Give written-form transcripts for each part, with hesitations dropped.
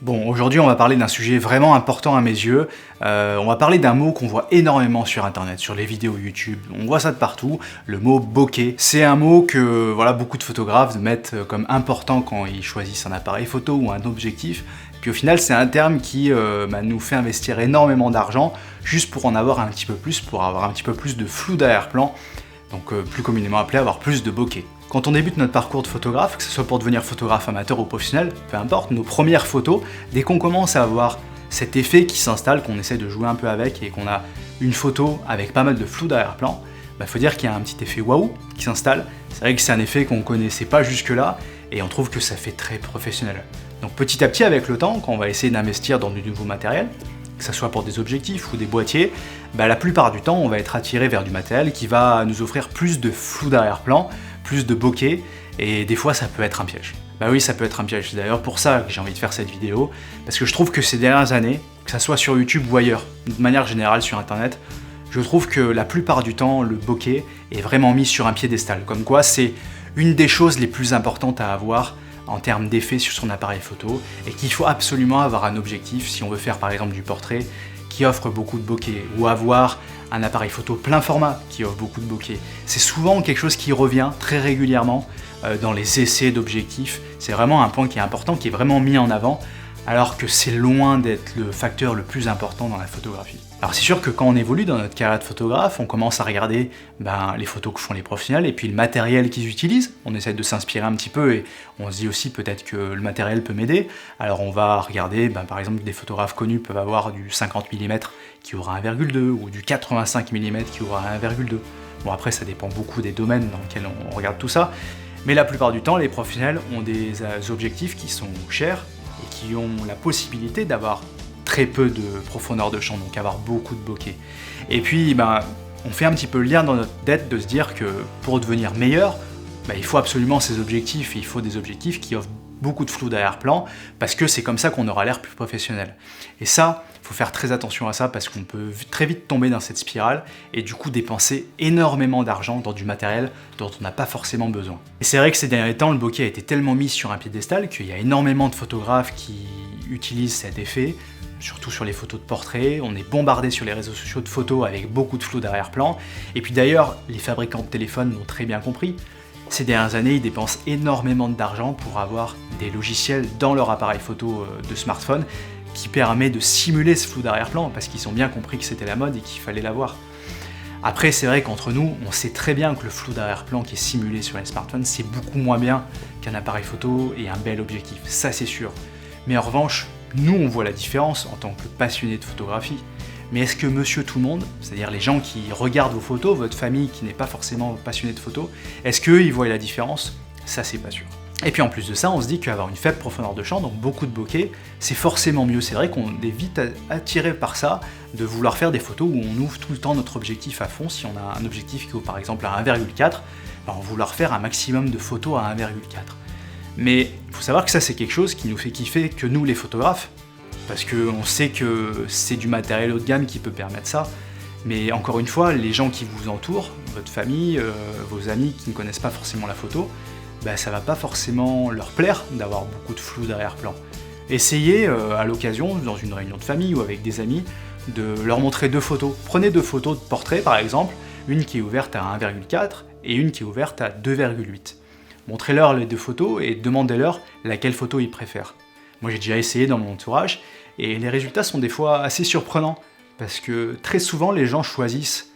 Bon, aujourd'hui on va parler d'un sujet vraiment important à mes yeux. On va parler d'un mot qu'on voit énormément sur internet, sur les vidéos YouTube, on voit ça de partout, le mot bokeh. C'est un mot que voilà, beaucoup de photographes mettent comme important quand ils choisissent un appareil photo ou un objectif. Puis au final c'est un terme qui nous fait investir énormément d'argent juste pour en avoir un petit peu plus, pour avoir un petit peu plus de flou d'arrière-plan, donc plus communément appelé avoir plus de bokeh. Quand on débute notre parcours de photographe, que ce soit pour devenir photographe amateur ou professionnel, peu importe, nos premières photos, dès qu'on commence à avoir cet effet qui s'installe, qu'on essaie de jouer un peu avec et qu'on a une photo avec pas mal de flou d'arrière-plan, faut dire qu'il y a un petit effet waouh qui s'installe. C'est vrai que c'est un effet qu'on connaissait pas jusque-là et on trouve que ça fait très professionnel. Donc petit à petit, avec le temps, quand on va essayer d'investir dans du nouveau matériel, que ce soit pour des objectifs ou des boîtiers, la plupart du temps, on va être attiré vers du matériel qui va nous offrir plus de flou d'arrière-plan, plus de bokeh, et des fois ça peut être un piège. Oui, ça peut être un piège, c'est d'ailleurs pour ça que j'ai envie de faire cette vidéo, parce que je trouve que ces dernières années, que ça soit sur YouTube ou ailleurs, de manière générale sur internet, je trouve que la plupart du temps, le bokeh est vraiment mis sur un piédestal, comme quoi c'est une des choses les plus importantes à avoir en termes d'effet sur son appareil photo, et qu'il faut absolument avoir un objectif si on veut faire par exemple du portrait qui offre beaucoup de bokeh, ou avoir un appareil photo plein format qui offre beaucoup de bokeh. C'est souvent quelque chose qui revient très régulièrement dans les essais d'objectifs. C'est vraiment un point qui est important, qui est vraiment mis en avant, alors que c'est loin d'être le facteur le plus important dans la photographie. Alors c'est sûr que quand on évolue dans notre carrière de photographe, on commence à regarder les photos que font les professionnels et puis le matériel qu'ils utilisent. On essaie de s'inspirer un petit peu et on se dit aussi peut-être que le matériel peut m'aider. Alors on va regarder, par exemple, des photographes connus peuvent avoir du 50 mm qui aura 1,2 ou du 85 mm qui aura 1,2. Bon, après ça dépend beaucoup des domaines dans lesquels on regarde tout ça, mais la plupart du temps les professionnels ont des objectifs qui sont chers et qui ont la possibilité d'avoir très peu de profondeur de champ, donc avoir beaucoup de bokeh. Et puis on fait un petit peu le lien dans notre tête de se dire que pour devenir meilleur, il faut absolument ces objectifs, et il faut des objectifs qui offrent beaucoup de flou d'arrière-plan, parce que c'est comme ça qu'on aura l'air plus professionnel. Et ça, il faut faire très attention à ça, parce qu'on peut très vite tomber dans cette spirale, et du coup dépenser énormément d'argent dans du matériel dont on n'a pas forcément besoin. Et c'est vrai que ces derniers temps, le bokeh a été tellement mis sur un piédestal qu'il y a énormément de photographes qui utilisent cet effet, surtout sur les photos de portrait. On est bombardé sur les réseaux sociaux de photos avec beaucoup de flou d'arrière-plan. Et puis d'ailleurs, les fabricants de téléphones l'ont très bien compris. Ces dernières années, ils dépensent énormément d'argent pour avoir des logiciels dans leur appareil photo de smartphone qui permet de simuler ce flou d'arrière-plan, parce qu'ils ont bien compris que c'était la mode et qu'il fallait l'avoir. Après, c'est vrai qu'entre nous, on sait très bien que le flou d'arrière-plan qui est simulé sur les smartphones, c'est beaucoup moins bien qu'un appareil photo et un bel objectif, ça c'est sûr. Mais en revanche, nous on voit la différence en tant que passionnés de photographie. Mais est-ce que monsieur tout le monde, c'est-à-dire les gens qui regardent vos photos, votre famille qui n'est pas forcément passionnée de photos, est-ce qu'eux ils voient la différence? Ça c'est pas sûr. Et puis en plus de ça, on se dit qu'avoir une faible profondeur de champ, donc beaucoup de bokeh, c'est forcément mieux. C'est vrai qu'on est vite attiré par ça, de vouloir faire des photos où on ouvre tout le temps notre objectif à fond. Si on a un objectif qui ouvre par exemple à 1,4, on va vouloir faire un maximum de photos à 1,4. Mais il faut savoir que ça c'est quelque chose qui nous fait kiffer que nous les photographes, parce qu'on sait que c'est du matériel haut de gamme qui peut permettre ça. Mais encore une fois, les gens qui vous entourent, votre famille, vos amis qui ne connaissent pas forcément la photo, ça va pas forcément leur plaire d'avoir beaucoup de flou d'arrière-plan. Essayez à l'occasion, dans une réunion de famille ou avec des amis, de leur montrer deux photos. Prenez deux photos de portrait par exemple, une qui est ouverte à 1,4 et une qui est ouverte à 2,8. Montrez-leur les deux photos et demandez-leur laquelle photo ils préfèrent. Moi j'ai déjà essayé dans mon entourage et les résultats sont des fois assez surprenants, parce que très souvent les gens choisissent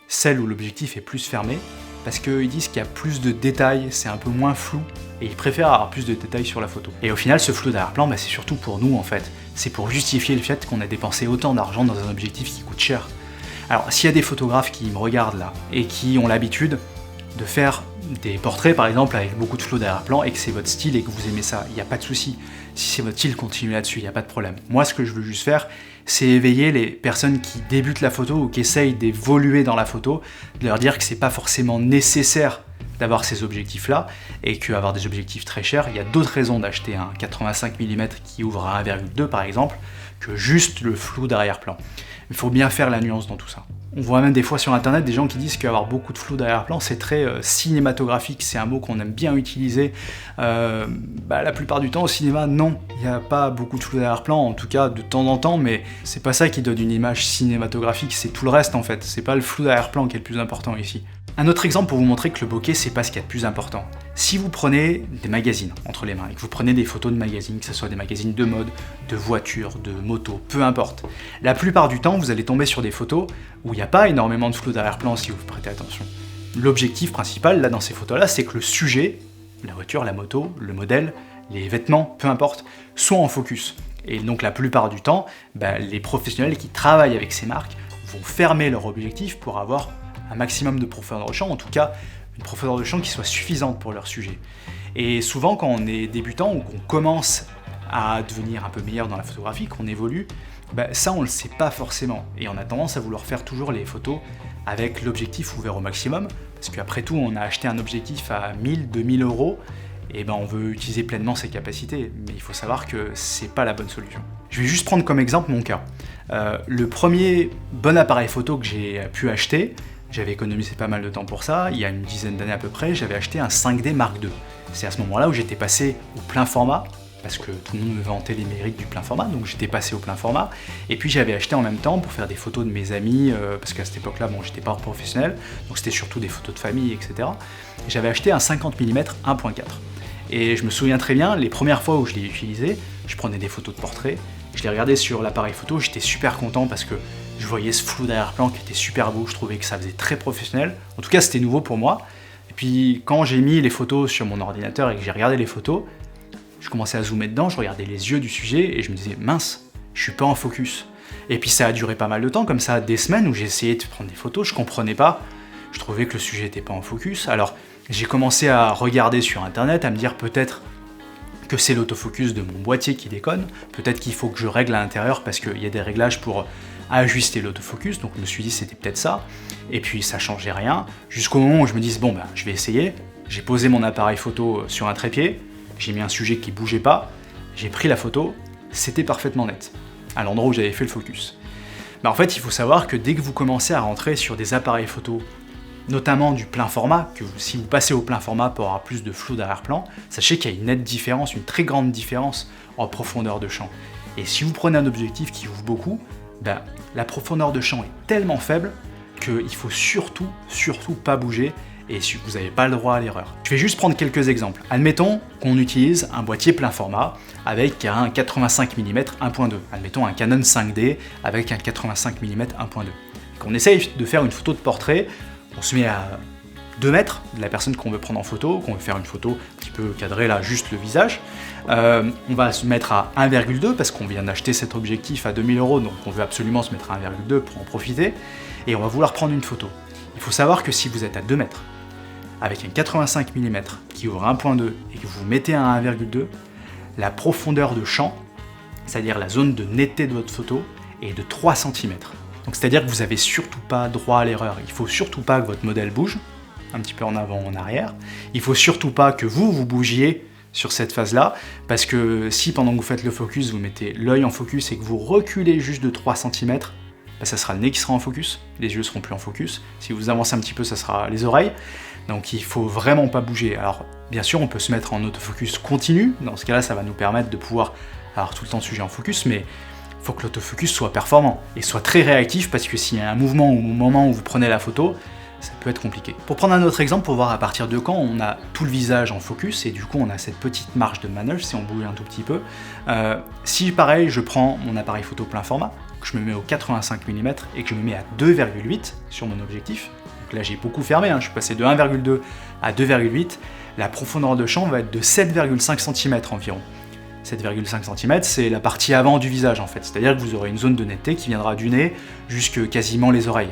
celle où l'objectif est plus fermé, parce qu'ils disent qu'il y a plus de détails, c'est un peu moins flou, et ils préfèrent avoir plus de détails sur la photo. Et au final, ce flou d'arrière-plan, c'est surtout pour nous en fait. C'est pour justifier le fait qu'on a dépensé autant d'argent dans un objectif qui coûte cher. Alors s'il y a des photographes qui me regardent là, et qui ont l'habitude de faire des portraits par exemple avec beaucoup de flou d'arrière-plan, et que c'est votre style et que vous aimez ça, il n'y a pas de souci. Si c'est votre style, continuez là-dessus, il n'y a pas de problème. Moi, ce que je veux juste faire, c'est éveiller les personnes qui débutent la photo ou qui essayent d'évoluer dans la photo, de leur dire que c'est pas forcément nécessaire d'avoir ces objectifs-là, et qu'avoir des objectifs très chers, il y a d'autres raisons d'acheter un 85 mm qui ouvre à 1,2 par exemple, que juste le flou d'arrière-plan. Il faut bien faire la nuance dans tout ça. On voit même des fois sur internet des gens qui disent qu'avoir beaucoup de flou d'arrière-plan c'est très cinématographique, c'est un mot qu'on aime bien utiliser. La plupart du temps au cinéma, non, il n'y a pas beaucoup de flou d'arrière-plan, en tout cas de temps en temps, mais c'est pas ça qui donne une image cinématographique, c'est tout le reste en fait, c'est pas le flou d'arrière-plan qui est le plus important ici. Un autre exemple pour vous montrer que le bokeh c'est pas ce qu'il y a de plus important. Si vous prenez des magazines entre les mains et que vous prenez des photos de magazines, que ce soit des magazines de mode, de voitures, de motos, peu importe, la plupart du temps vous allez tomber sur des photos où il n'y a pas énormément de flou d'arrière-plan si vous prêtez attention. L'objectif principal là dans ces photos là c'est que le sujet, la voiture, la moto, le modèle, les vêtements, peu importe, soient en focus. Et donc la plupart du temps, les professionnels qui travaillent avec ces marques vont fermer leur objectif pour avoir un maximum de profondeur de champ, en tout cas une profondeur de champ qui soit suffisante pour leur sujet. Et souvent quand on est débutant ou qu'on commence à devenir un peu meilleur dans la photographie, qu'on évolue, ça on le sait pas forcément. Et on a tendance à vouloir faire toujours les photos avec l'objectif ouvert au maximum, parce qu'après tout on a acheté un objectif à 1000, 2000 euros, et on veut utiliser pleinement ses capacités, mais il faut savoir que c'est pas la bonne solution. Je vais juste prendre comme exemple mon cas. Le premier bon appareil photo que j'ai pu acheter, j'avais économisé pas mal de temps pour ça, il y a une dizaine d'années à peu près, j'avais acheté un 5D Mark II. C'est à ce moment-là où j'étais passé au plein format, parce que tout le monde me vantait les mérites du plein format, donc j'étais passé au plein format, et puis j'avais acheté en même temps pour faire des photos de mes amis, parce qu'à cette époque-là, j'étais pas professionnel, donc c'était surtout des photos de famille, etc. Et j'avais acheté un 50 mm 1.4. Et je me souviens très bien, les premières fois où je l'ai utilisé, je prenais des photos de portrait, je les regardais sur l'appareil photo, j'étais super content parce que je voyais ce flou d'arrière-plan qui était super beau, je trouvais que ça faisait très professionnel. En tout cas, c'était nouveau pour moi. Et puis, quand j'ai mis les photos sur mon ordinateur et que j'ai regardé les photos, je commençais à zoomer dedans, je regardais les yeux du sujet et je me disais, mince, je suis pas en focus. Et puis ça a duré pas mal de temps, comme ça, des semaines où j'ai essayé de prendre des photos, je comprenais pas, je trouvais que le sujet était pas en focus. Alors, j'ai commencé à regarder sur internet, à me dire peut-être que c'est l'autofocus de mon boîtier qui déconne, peut-être qu'il faut que je règle à l'intérieur parce qu'il y a des réglages pour ajuster l'autofocus, donc je me suis dit c'était peut-être ça, et puis ça changeait rien, jusqu'au moment où je me dis je vais essayer, j'ai posé mon appareil photo sur un trépied, j'ai mis un sujet qui bougeait pas, j'ai pris la photo, c'était parfaitement net, à l'endroit où j'avais fait le focus. En fait, il faut savoir que dès que vous commencez à rentrer sur des appareils photo, notamment du plein format, que si vous passez au plein format pour avoir plus de flou d'arrière-plan, sachez qu'il y a une nette différence, une très grande différence en profondeur de champ. Et si vous prenez un objectif qui ouvre beaucoup, la profondeur de champ est tellement faible qu'il faut surtout pas bouger et vous n'avez pas le droit à l'erreur. Je vais juste prendre quelques exemples. Admettons qu'on utilise un boîtier plein format avec un 85 mm 1.2. Admettons un Canon 5D avec un 85 mm 1.2. Qu'on essaye de faire une photo de portrait, on se met à 2 mètres de la personne qu'on veut prendre en photo, qu'on veut faire une photo un petit peu cadrée là, juste le visage. On va se mettre à 1,2 parce qu'on vient d'acheter cet objectif à 2000 €, donc on veut absolument se mettre à 1,2 pour en profiter, et on va vouloir prendre une photo. Il faut savoir que si vous êtes à 2 mètres, avec un 85 mm qui ouvre 1.2 et que vous mettez à 1,2, la profondeur de champ, c'est-à-dire la zone de netteté de votre photo, est de 3 cm. Donc c'est-à-dire que vous n'avez surtout pas droit à l'erreur. Il ne faut surtout pas que votre modèle bouge, un petit peu en avant ou en arrière. Il ne faut surtout pas que vous bougiez sur cette phase-là, parce que si pendant que vous faites le focus, vous mettez l'œil en focus et que vous reculez juste de 3 cm, ça sera le nez qui sera en focus, les yeux seront plus en focus. Si vous avancez un petit peu, ça sera les oreilles. Donc il faut vraiment pas bouger. Alors bien sûr, on peut se mettre en autofocus continu. Dans ce cas-là, ça va nous permettre de pouvoir avoir tout le temps le sujet en focus, mais il faut que l'autofocus soit performant et soit très réactif, parce que s'il y a un mouvement au moment où vous prenez la photo, ça peut être compliqué. Pour prendre un autre exemple, pour voir à partir de quand on a tout le visage en focus, et du coup on a cette petite marge de manœuvre si on bouge un tout petit peu. Si pareil, je prends mon appareil photo plein format, que je me mets au 85 mm et que je me mets à 2,8 sur mon objectif, donc là j'ai beaucoup fermé, je suis passé de 1,2 à 2,8, la profondeur de champ va être de 7,5 cm environ. 7,5 cm, c'est la partie avant du visage en fait, c'est-à-dire que vous aurez une zone de netteté qui viendra du nez jusque quasiment les oreilles.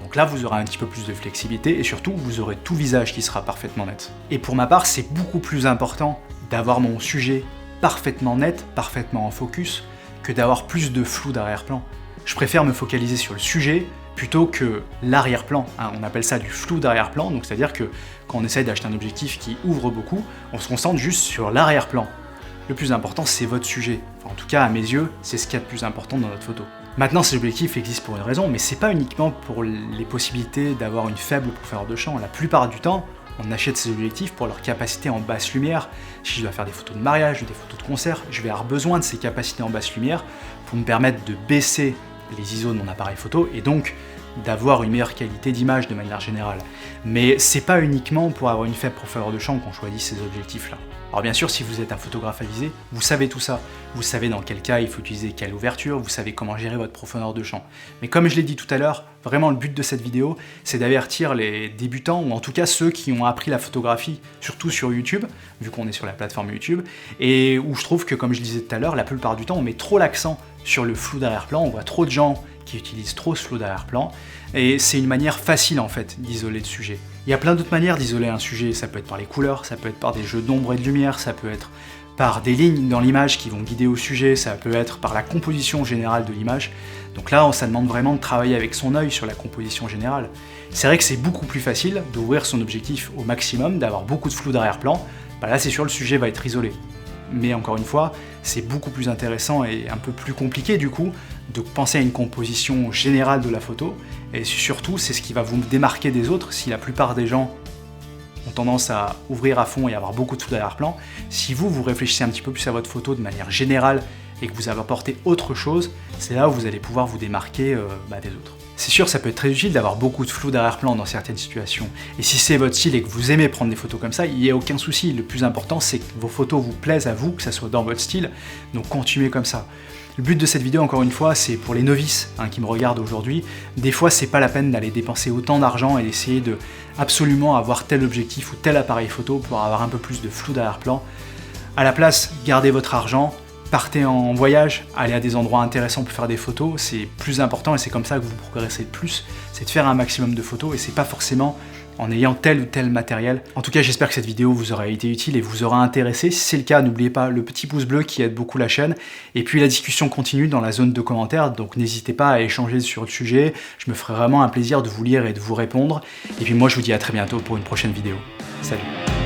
Donc là, vous aurez un petit peu plus de flexibilité et surtout, vous aurez tout visage qui sera parfaitement net. Et pour ma part, c'est beaucoup plus important d'avoir mon sujet parfaitement net, parfaitement en focus, que d'avoir plus de flou d'arrière-plan. Je préfère me focaliser sur le sujet plutôt que l'arrière-plan. Hein. On appelle ça du flou d'arrière-plan, donc c'est-à-dire que quand on essaye d'acheter un objectif qui ouvre beaucoup, on se concentre juste sur l'arrière-plan. Le plus important, c'est votre sujet. Enfin, en tout cas, à mes yeux, c'est ce qu'il y a de plus important dans notre photo. Maintenant, ces objectifs existent pour une raison, mais c'est pas uniquement pour les possibilités d'avoir une faible profondeur de champ. La plupart du temps, on achète ces objectifs pour leur capacité en basse lumière. Si je dois faire des photos de mariage ou des photos de concert, je vais avoir besoin de ces capacités en basse lumière pour me permettre de baisser les ISO de mon appareil photo et donc d'avoir une meilleure qualité d'image de manière générale. Mais c'est pas uniquement pour avoir une faible profondeur de champ qu'on choisit ces objectifs-là. Alors bien sûr, si vous êtes un photographe avisé, vous savez tout ça. Vous savez dans quel cas il faut utiliser quelle ouverture, vous savez comment gérer votre profondeur de champ. Mais comme je l'ai dit tout à l'heure, vraiment le but de cette vidéo, c'est d'avertir les débutants, ou en tout cas ceux qui ont appris la photographie, surtout sur YouTube, vu qu'on est sur la plateforme YouTube, et où je trouve que, comme je disais tout à l'heure, la plupart du temps, on met trop l'accent sur le flou d'arrière-plan, on voit trop de gens qui utilisent trop ce flou d'arrière-plan, et c'est une manière facile en fait d'isoler le sujet. Il y a plein d'autres manières d'isoler un sujet, ça peut être par les couleurs, ça peut être par des jeux d'ombre et de lumière, ça peut être par des lignes dans l'image qui vont guider au sujet, ça peut être par la composition générale de l'image. Donc là, ça demande vraiment de travailler avec son œil sur la composition générale. C'est vrai que c'est beaucoup plus facile d'ouvrir son objectif au maximum, d'avoir beaucoup de flou d'arrière-plan. Bah là, c'est sûr, le sujet va être isolé. Mais encore une fois, c'est beaucoup plus intéressant et un peu plus compliqué du coup de penser à une composition générale de la photo. Et surtout, c'est ce qui va vous démarquer des autres. Si la plupart des gens ont tendance à ouvrir à fond et avoir beaucoup de flou d'arrière-plan, si vous réfléchissez un petit peu plus à votre photo de manière générale et que vous avez apporté autre chose, c'est là où vous allez pouvoir vous démarquer des autres. C'est sûr, ça peut être très utile d'avoir beaucoup de flou d'arrière-plan dans certaines situations. Et si c'est votre style et que vous aimez prendre des photos comme ça, il n'y a aucun souci. Le plus important, c'est que vos photos vous plaisent à vous, que ça soit dans votre style. Donc continuez comme ça. Le but de cette vidéo, encore une fois, c'est pour les novices qui me regardent aujourd'hui. Des fois, c'est pas la peine d'aller dépenser autant d'argent et d'essayer de absolument avoir tel objectif ou tel appareil photo pour avoir un peu plus de flou d'arrière-plan. À la place, gardez votre argent. Partez en voyage, allez à des endroits intéressants pour faire des photos, c'est plus important et c'est comme ça que vous progressez le plus, c'est de faire un maximum de photos et c'est pas forcément en ayant tel ou tel matériel. En tout cas, j'espère que cette vidéo vous aura été utile et vous aura intéressé. Si c'est le cas, n'oubliez pas le petit pouce bleu qui aide beaucoup la chaîne. Et puis la discussion continue dans la zone de commentaires, donc n'hésitez pas à échanger sur le sujet. Je me ferai vraiment un plaisir de vous lire et de vous répondre. Et puis moi, je vous dis à très bientôt pour une prochaine vidéo. Salut!